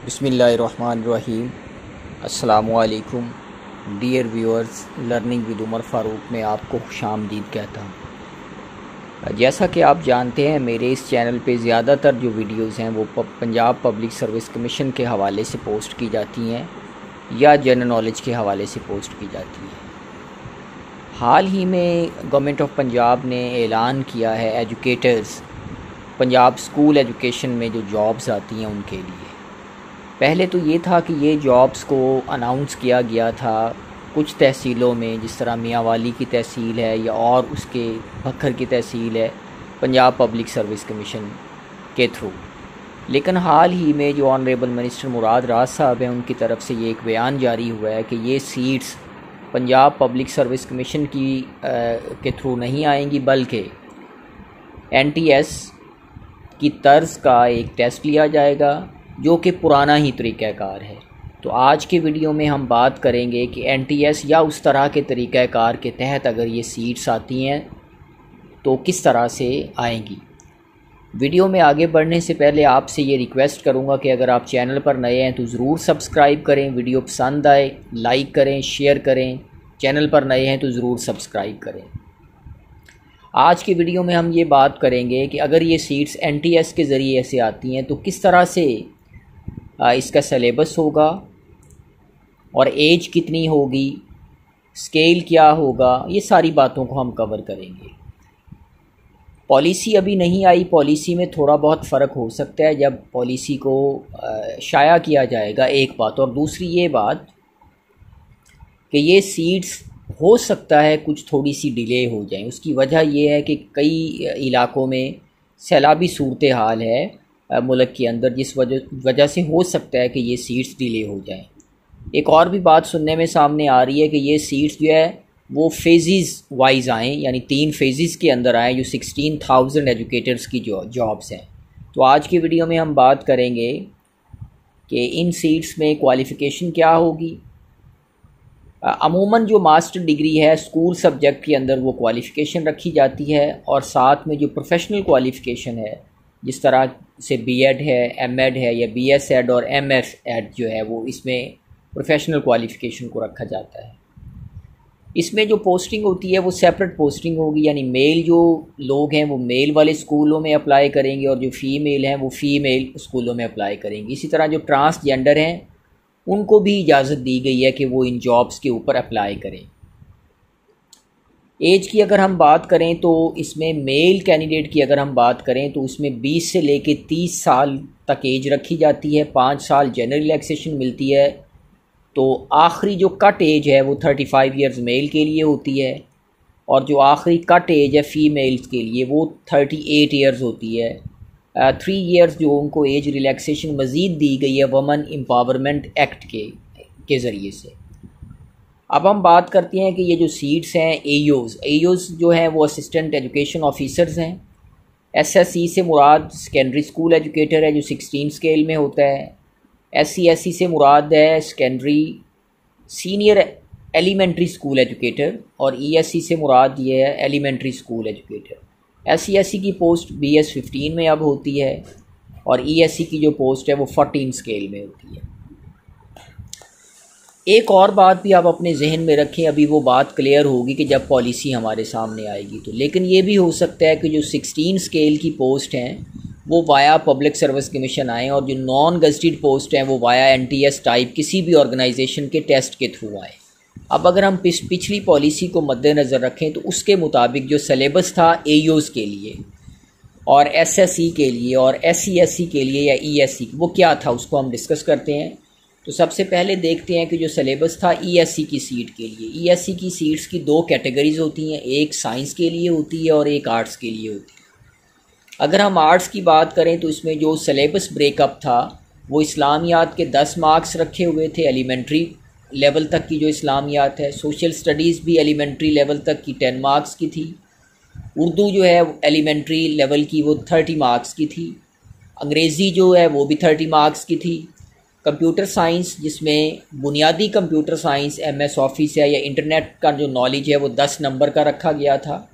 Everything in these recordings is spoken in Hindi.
बिस्मिल्लाहिर्रहमानिर्रहीम। अस्सलामुअलैकुम dear viewers, learning with Umar Farooq में आपको खुशामदीद कहता हूँ। जैसा कि आप जानते हैं, मेरे इस चैनल पे ज़्यादातर जो वीडियोज़ हैं वो पंजाब पब्लिक सर्विस कमीशन के हवाले से पोस्ट की जाती हैं या जनरल नॉलेज के हवाले से पोस्ट की जाती हैं। हाल ही में गवर्नमेंट ऑफ पंजाब ने ऐलान किया है एजुकेटर्स पंजाब स्कूल एजुकेशन में जो जॉब्स आती हैं उनके लिए। पहले तो ये था कि ये जॉब्स को अनाउंस किया गया था कुछ तहसीलों में, जिस तरह मियांवाली की तहसील है या और उसके भक्खर की तहसील है, पंजाब पब्लिक सर्विस कमीशन के थ्रू। लेकिन हाल ही में जो ऑनरेबल मिनिस्टर मुराद राज साहब हैं, उनकी तरफ से ये एक बयान जारी हुआ है कि ये seats Punjab public service commission के थ्रू नहीं आएंगी, बल्कि NTS की तर्ज का एक टेस्ट लिया जाएगा जो कि पुराना ही तरीक़ाकार है। तो आज के वीडियो में हम बात करेंगे कि NTS या उस तरह के तरीक़ाकार के तहत अगर ये सीट्स आती हैं तो किस तरह से आएंगी। वीडियो में आगे बढ़ने से पहले आपसे ये रिक्वेस्ट करूँगा कि अगर आप चैनल पर नए हैं तो ज़रूर सब्सक्राइब करें, वीडियो पसंद आए लाइक करें, शेयर करें, चैनल पर नए हैं तो ज़रूर सब्सक्राइब करें। आज की वीडियो में हम ये बात करेंगे कि अगर ये सीट्स NTS के ज़रिए से आती हैं तो किस तरह से इसका सिलेबस होगा और एज कितनी होगी, स्केल क्या होगा, ये सारी बातों को हम कवर करेंगे। पॉलिसी अभी नहीं आई, पॉलिसी में थोड़ा बहुत फ़र्क हो सकता है जब पॉलिसी को शाया किया जाएगा, एक बात। और दूसरी ये बात कि ये सीट्स हो सकता है कुछ थोड़ी सी डिले हो जाए। उसकी वजह यह है कि कई इलाकों में सैलाबी सूरत हाल है मुल्क के अंदर, जिस वजह से हो सकता है कि ये सीट्स डिले हो जाएं। एक और भी बात सुनने में सामने आ रही है कि ये सीट्स जो है वो फेज़ेस वाइज आएँ, यानी 3 फेज़ेस के अंदर आएँ, जो 16,000 एजुकेटर्स की जॉब्स हैं। तो आज की वीडियो में हम बात करेंगे कि इन सीट्स में क्वालिफ़िकेशन क्या होगी। अमूमन जो मास्टर डिग्री है स्कूल सब्जेक्ट के अंदर वो क्वालिफ़िकेशन रखी जाती है, और साथ में जो प्रोफेशनल क्वालिफ़िकेशन है, जिस तरह से B.Ed है, M.Ed है या B.Sed और M.Ed जो है, वो इसमें प्रोफेशनल क्वालिफ़िकेशन को रखा जाता है। इसमें जो पोस्टिंग होती है वो सेपरेट पोस्टिंग होगी, यानी मेल जो लोग हैं वो मेल वाले स्कूलों में अप्लाई करेंगे और जो फ़ीमेल हैं वो फ़ीमेल स्कूलों में अप्लाई करेंगी। इसी तरह जो ट्रांसजेंडर हैं उनको भी इजाज़त दी गई है कि वो इन जॉब्स के ऊपर अप्लाई करें। एज की अगर हम बात करें तो इसमें मेल कैंडिडेट की अगर हम बात करें तो इसमें 20 से लेके 30 साल तक एज रखी जाती है। 5 साल जनरल रिलैक्सेशन मिलती है। तो आखिरी जो कट एज है वो 35 ईयर्स मेल के लिए होती है, और जो आखिरी कट एज है फ़ीमेल्स के लिए वो 38 ईयर्स होती है। 3 ईयर्स जो उनको एज रिलैक्सेशन मज़ीद दी गई है वुमेन एम्पावरमेंट एक्ट के ज़रिए से। अब हम बात करते हैं कि ये जो सीट्स हैं AEOs जो हैं वो असिस्टेंट एजुकेशन ऑफिसर्स हैं। SSE से मुराद सेकेंडरी स्कूल एजुकेटर है जो 16 स्केल में होता है। SCSE से मुराद है secondary senior elementary school educator, और ESE से मुराद ये है एलिमेंट्री स्कूल एजुकेटर। SCSE की पोस्ट BS 15 में अब होती है, और ESE की जो पोस्ट है वो 14 स्केल में होती है। एक और बात भी आप अपने जहन में रखें, अभी वो बात क्लियर होगी कि जब पॉलिसी हमारे सामने आएगी तो। लेकिन ये भी हो सकता है कि जो 16 स्केल की पोस्ट हैं वो वाया पब्लिक सर्विस कमीशन आएँ, और जो नॉन गज़टेड पोस्ट हैं वो वाया NTS टाइप किसी भी ऑर्गेनाइजेशन के टेस्ट के थ्रू आएँ। अब अगर हम पिछली पॉलिसी को मद्देनज़र रखें तो उसके मुताबिक जो सिलेबस था AEOs के लिए और SSE के लिए और SCSE के लिए या ESE वो क्या था, उसको हम डिस्कस करते हैं। तो सबसे पहले देखते हैं कि जो सिलेबस था ESE की सीट के लिए। ESE की सीट्स की 2 कैटेगरीज़ होती हैं, एक साइंस के लिए होती है और एक आर्ट्स के लिए होती है। अगर हम आर्ट्स की बात करें तो इसमें जो सिलेबस ब्रेकअप था वो इस्लामियात के 10 मार्क्स रखे हुए थे, एलिमेंट्री लेवल तक की जो इस्लामियात है। सोशल स्टडीज़ भी एलिमेंट्री लेवल तक की 10 मार्क्स की थी। उर्दू जो है एलिमेंट्री लेवल की वो 30 मार्क्स की थी। अंग्रेज़ी जो है वो भी 30 मार्क्स की थी। कंप्यूटर साइंस, जिसमें बुनियादी कंप्यूटर साइंस MS ऑफिस है या इंटरनेट का जो नॉलेज है वो 10 नंबर का रखा गया था।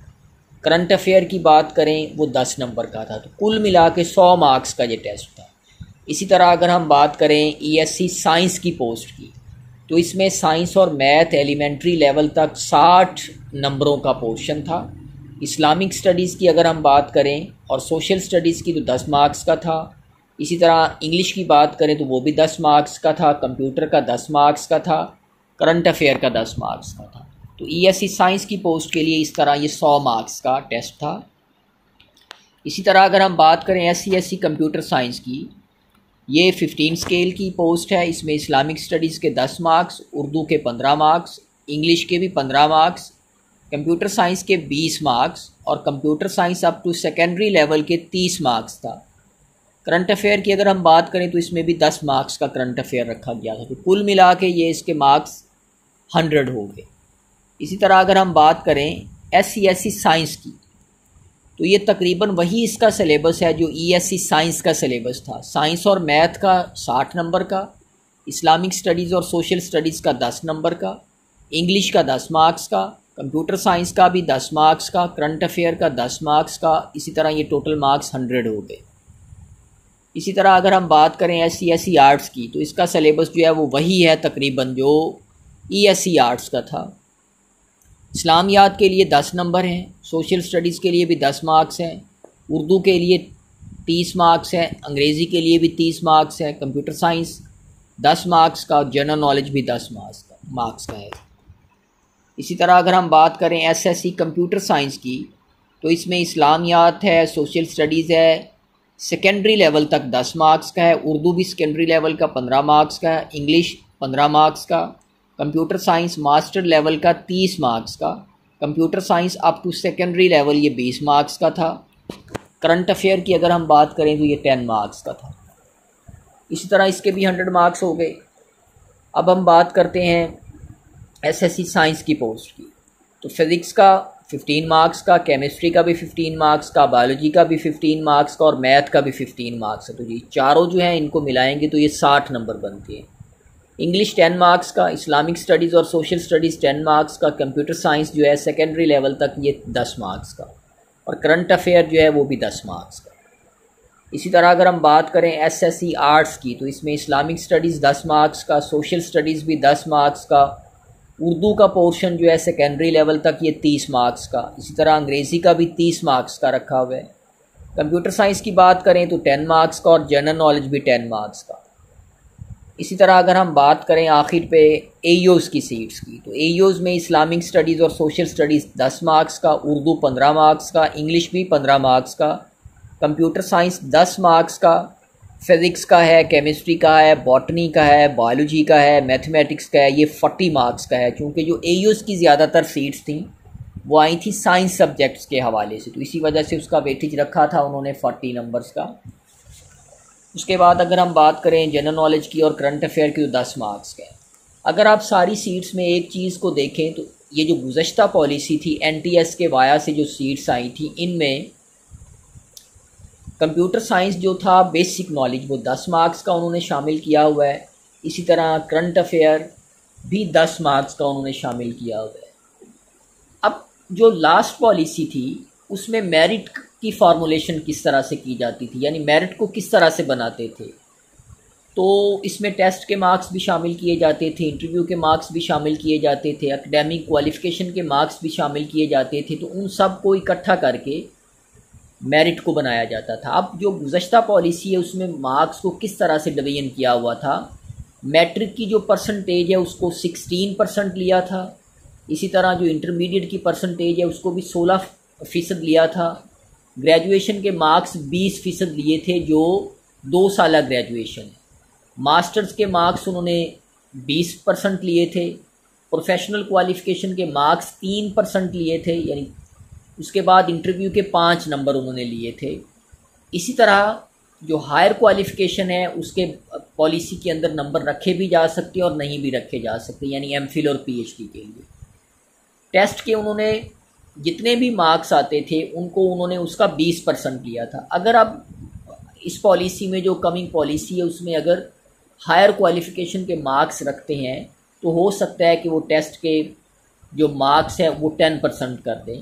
करंट अफेयर की बात करें वो 10 नंबर का था। तो कुल मिला के 100 मार्क्स का ये टेस्ट था। इसी तरह अगर हम बात करें ESC साइंस की पोस्ट की, तो इसमें साइंस और मैथ एलिमेंट्री लेवल तक 60 नंबरों का पोर्शन था। इस्लामिक स्टडीज़ की अगर हम बात करें और सोशल स्टडीज़ की तो 10 मार्क्स का था। इसी तरह इंग्लिश की बात करें तो वो भी 10 मार्क्स का था, कंप्यूटर का 10 मार्क्स का था, करंट अफेयर का 10 मार्क्स का था। तो ESC साइंस की पोस्ट के लिए इस तरह ये 100 मार्क्स का टेस्ट था। इसी तरह अगर हम बात करें SC/SC कंप्यूटर साइंस की, ये 15 स्केल की पोस्ट है। इसमें इस्लामिक स्टडीज़ के 10 मार्क्स, उर्दू के 15 मार्क्स, इंग्लिश के भी 15 मार्क्स, कंप्यूटर साइंस के 20 मार्क्स और computer science up to secondary level के 30 मार्क्स था। करंट अफेयर की अगर हम बात करें तो इसमें भी 10 मार्क्स का करंट अफेयर रखा गया था। तो कुल मिला के ये इसके मार्क्स 100 हो गए। इसी तरह अगर हम बात करें SC/SC साइंस की, तो ये तकरीबन वही इसका सिलेबस है जो ESC साइंस का सिलेबस था। साइंस और मैथ का 60 नंबर का, इस्लामिक स्टडीज़ और सोशल स्टडीज़ का 10 नंबर का, इंग्लिश का 10 मार्क्स का, कंप्यूटर साइंस का भी 10 मार्क्स का, करंट अफेयर का 10 मार्क्स का। इसी तरह ये टोटल मार्क्स 100 हो गए। इसी तरह अगर हम बात करें SC/SC आर्ट्स की, तो इसका सिलेबस जो है वो वही है तकरीबन जो ESC आर्ट्स का था। इस्लामियात के लिए 10 नंबर हैं, सोशल स्टडीज़ के लिए भी 10 मार्क्स हैं, उर्दू के लिए 30 मार्क्स हैं, अंग्रेज़ी के लिए भी 30 मार्क्स हैं, कंप्यूटर साइंस 10 मार्क्स का, जनरल नॉलेज भी 10 मार्क्स का है। इसी तरह अगर हम बात करें SSC कंप्यूटर साइंस की, तो इसमें इस्लामियात है, सोशल स्टडीज़ है, सेकेंडरी लेवल तक 10 मार्क्स का है, उर्दू भी सेकेंडरी लेवल का 15 मार्क्स का है, इंग्लिश 15 मार्क्स का, कंप्यूटर साइंस मास्टर लेवल का 30 मार्क्स का, computer science up to secondary level ये 20 मार्क्स का था। करंट अफेयर की अगर हम बात करें तो ये 10 मार्क्स का था। इसी तरह इसके भी 100 मार्क्स हो गए। अब हम बात करते हैं SSC साइंस की पोस्ट की, तो फिज़िक्स का 15 मार्क्स का, केमिस्ट्री का भी 15 मार्क्स का, बायोलॉजी का भी 15 मार्क्स का और मैथ का भी 15 मार्क्स है। तो ये चारों जो हैं इनको मिलाएंगे तो ये 60 नंबर बनते हैं। इंग्लिश 10 मार्क्स का, इस्लामिक स्टडीज़ और सोशल स्टडीज़ 10 मार्क्स का, कंप्यूटर साइंस जो है सेकेंडरी लेवल तक ये 10 मार्क्स का और करंट अफेयर जो है वो भी 10 मार्क्स का। इसी तरह अगर हम बात करें SSC आर्ट्स की, तो इसमें इस्लामिक स्टडीज़ 10 मार्क्स का, सोशल स्टडीज़ भी 10 मार्क्स का, उर्दू का पोर्शन जो है सेकेंडरी लेवल तक ये 30 मार्क्स का, इसी तरह अंग्रेज़ी का भी 30 मार्क्स का रखा हुआ है। कंप्यूटर साइंस की बात करें तो 10 मार्क्स का और जनरल नॉलेज भी 10 मार्क्स का। इसी तरह अगर हम बात करें आखिर पे AEOs की सीट्स की, तो AEOs में इस्लामिक स्टडीज़ और सोशल स्टडीज़ 10 मार्क्स का, उर्दू 15 मार्क्स का, इंग्लिश भी 15 मार्क्स का, कंप्यूटर साइंस 10 मार्क्स का, फिज़िक्स का है, केमिस्ट्री का है, बॉटनी का है, बायोलॉजी का है, मैथमेटिक्स का है, ये 40 मार्क्स का है। क्योंकि जो AEOs की ज़्यादातर सीट्स थी वो आई थी साइंस सब्जेक्ट्स के हवाले से, तो इसी वजह से उसका वेटेज रखा था उन्होंने 40 नंबर्स का। उसके बाद अगर हम बात करें जनरल नॉलेज की और करंट अफेयर की, तो 10 मार्क्स के। अगर आप सारी सीट्स में एक चीज़ को देखें तो ये जो गुज़श्ता पॉलिसी थी NTS के वाया से जो सीट्स आई थी, इनमें कंप्यूटर साइंस जो था बेसिक नॉलेज वो 10 मार्क्स का उन्होंने शामिल किया हुआ है। इसी तरह करंट अफेयर भी 10 मार्क्स का उन्होंने शामिल किया हुआ है। अब जो लास्ट पॉलिसी थी उसमें मेरिट की फार्मूलेशन किस तरह से की जाती थी, यानी मेरिट को किस तरह से बनाते थे, तो इसमें टेस्ट के मार्क्स भी शामिल किए जाते थे, इंटरव्यू के मार्क्स भी शामिल किए जाते थे, एकेडमिक क्वालिफ़िकेशन के मार्क्स भी शामिल किए जाते थे। तो उन सब को इकट्ठा करके मेरिट को बनाया जाता था। अब जो गुज़श्ता पॉलिसी है उसमें मार्क्स को किस तरह से डिवीजन किया हुआ था, मैट्रिक की जो परसेंटेज है उसको 16% लिया था। इसी तरह जो इंटरमीडिएट की परसेंटेज है उसको भी 16% लिया था। ग्रेजुएशन के मार्क्स 20% लिए थे जो 2 साल ग्रेजुएशन है। मास्टर्स के मार्क्स उन्होंने 20% लिए थे। प्रोफेशनल क्वालिफ़िकेशन के मार्क्स 3% लिए थे, यानी उसके बाद इंटरव्यू के 5 नंबर उन्होंने लिए थे। इसी तरह जो हायर क्वालिफ़िकेशन है उसके पॉलिसी के अंदर नंबर रखे भी जा सकते और नहीं भी रखे जा सकते, यानी MPhil और PhD के लिए। टेस्ट के उन्होंने जितने भी मार्क्स आते थे उनको उन्होंने उसका 20% लिया था। अगर अब इस पॉलिसी में जो कमिंग पॉलिसी है उसमें अगर हायर क्वालिफ़िकेशन के मार्क्स रखते हैं तो हो सकता है कि वो टेस्ट के जो मार्क्स हैं वो 10% कर दें।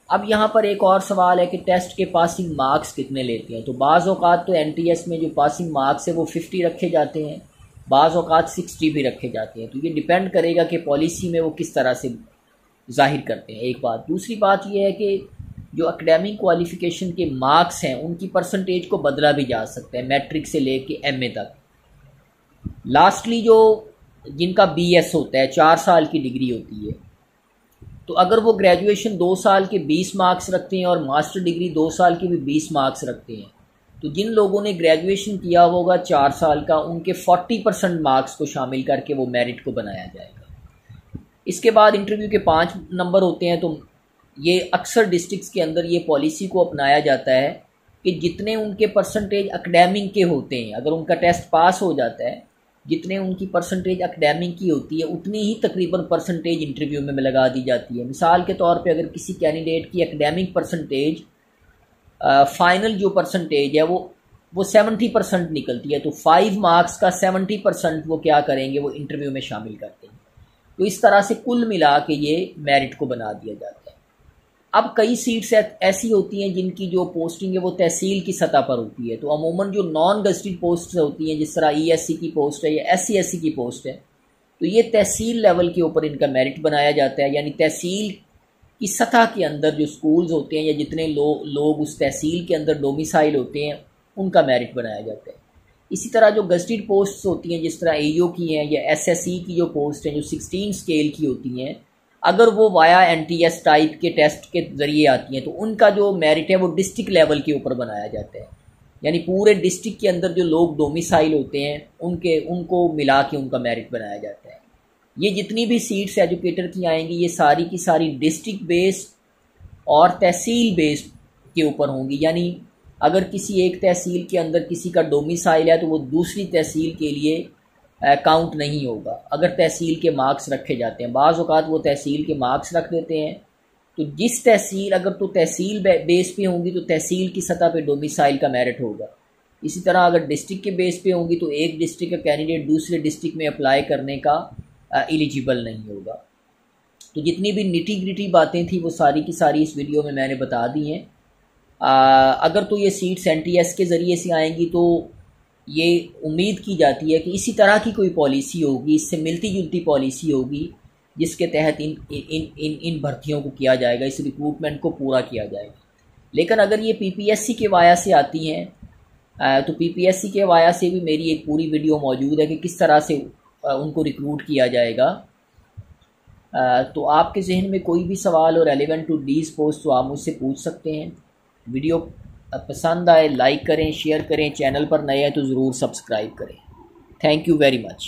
अब यहाँ पर एक और सवाल है कि टेस्ट के पासिंग मार्क्स कितने लेते हैं। तो बाज़ औक़ात तो NTS में जो पासिंग मार्क्स है वो 50 रखे जाते हैं, बाज़ औक़ात 60 भी रखे जाते हैं। तो ये डिपेंड करेगा कि पॉलिसी में वो किस तरह से ज़ाहिर करते हैं, एक बात। दूसरी बात ये है कि जो एकेडमिक क्वालिफ़िकेशन के मार्क्स हैं उनकी परसेंटेज को बदला भी जा सकता है, मैट्रिक से लेके MA तक। लास्टली जो जिनका BS होता है, 4 साल की डिग्री होती है, तो अगर वो ग्रेजुएशन 2 साल के 20 मार्क्स रखते हैं और मास्टर डिग्री 2 साल के भी 20 मार्क्स रखते हैं, तो जिन लोगों ने ग्रेजुएशन किया होगा 4 साल का, उनके 40% मार्क्स को शामिल करके वो मेरिट को बनाया जाएगा। इसके बाद इंटरव्यू के 5 नंबर होते हैं। तो ये अक्सर डिस्ट्रिक्ट्स के अंदर ये पॉलिसी को अपनाया जाता है कि जितने उनके परसेंटेज एकेडमिक के होते हैं, अगर उनका टेस्ट पास हो जाता है, जितने उनकी परसेंटेज एकेडमिक की होती है उतनी ही तकरीबन परसेंटेज इंटरव्यू में लगा दी जाती है। मिसाल के तौर पे अगर किसी कैंडिडेट की एकेडमिक परसेंटेज फाइनल जो परसेंटेज है वो 70% निकलती है, तो 5 मार्क्स का 70% वो क्या करेंगे, वो इंटरव्यू में शामिल करते हैं। तो इस तरह से कुल मिला के ये मेरिट को बना दिया जाता है। अब कई सीट्स ऐसी होती हैं जिनकी जो पोस्टिंग है वो तहसील की सतह पर होती है। तो अमूमन जो नॉन गज़टेड पोस्ट होती हैं, जिस तरह ESC की पोस्ट है या SC/SC की पोस्ट है, तो ये तहसील लेवल के ऊपर इनका मेरिट बनाया जाता है। यानी तहसील की सतह के अंदर जो स्कूल्स होते हैं या जितने लोग उस तहसील के अंदर डोमिसाइल होते हैं उनका मेरिट बनाया जाता है। इसी तरह जो गज़टेड पोस्ट्स होती हैं, जिस तरह AO की हैं या SSE की जो पोस्ट हैं जो 16 स्केल की होती हैं, अगर वो वाया NTS टाइप के टेस्ट के ज़रिए आती हैं तो उनका जो मेरिट है वो डिस्ट्रिक्ट लेवल के ऊपर बनाया जाता है। यानी पूरे डिस्ट्रिक्ट के अंदर जो लोग डोमिसाइल होते हैं उनको मिला के उनका मेरिट बनाया जाता है। ये जितनी भी सीट्स एजुकेटर की आएंगी ये सारी की सारी डिस्ट्रिक्ट बेस्ड और तहसील बेस्ड के ऊपर होंगी। यानी अगर किसी एक तहसील के अंदर किसी का डोमिसाइल है तो वो दूसरी तहसील के लिए काउंट नहीं होगा अगर तहसील के मार्क्स रखे जाते हैं। बाज़ औक़ात वो तहसील के मार्क्स रख देते हैं, तो जिस तहसील अगर तो तहसील बेस पे होंगी तो तहसील की सतह पे डोमिसाइल का मेरिट होगा। इसी तरह अगर डिस्ट्रिक्ट के बेस पे होंगी तो एक डिस्ट्रिक्ट का कैंडिडेट दूसरे डिस्ट्रिक्ट में अप्लाई करने का एलिजिबल नहीं होगा। तो जितनी भी निटी ग्रिटी बातें थी वो सारी की सारी इस वीडियो में मैंने बता दी हैं। अगर तो ये सीट्स NTS के ज़रिए से आएंगी तो ये उम्मीद की जाती है कि इसी तरह की कोई पॉलिसी होगी, इससे मिलती जुलती पॉलिसी होगी जिसके तहत इन भर्तियों को किया जाएगा, इस रिक्रूटमेंट को पूरा किया जाएगा। लेकिन अगर ये PPSC के वाया से आती हैं तो PPSC के वाया से भी मेरी एक पूरी वीडियो मौजूद है कि किस तरह से उनको रिक्रूट किया जाएगा। तो आपके जहन में कोई भी सवाल और रेलिवेंट टू डीज पोस्ट तो आप मुझसे पूछ सकते हैं। वीडियो पसंद आए लाइक करें, शेयर करें, चैनल पर नए हैं तो ज़रूर सब्सक्राइब करें। Thank you very much.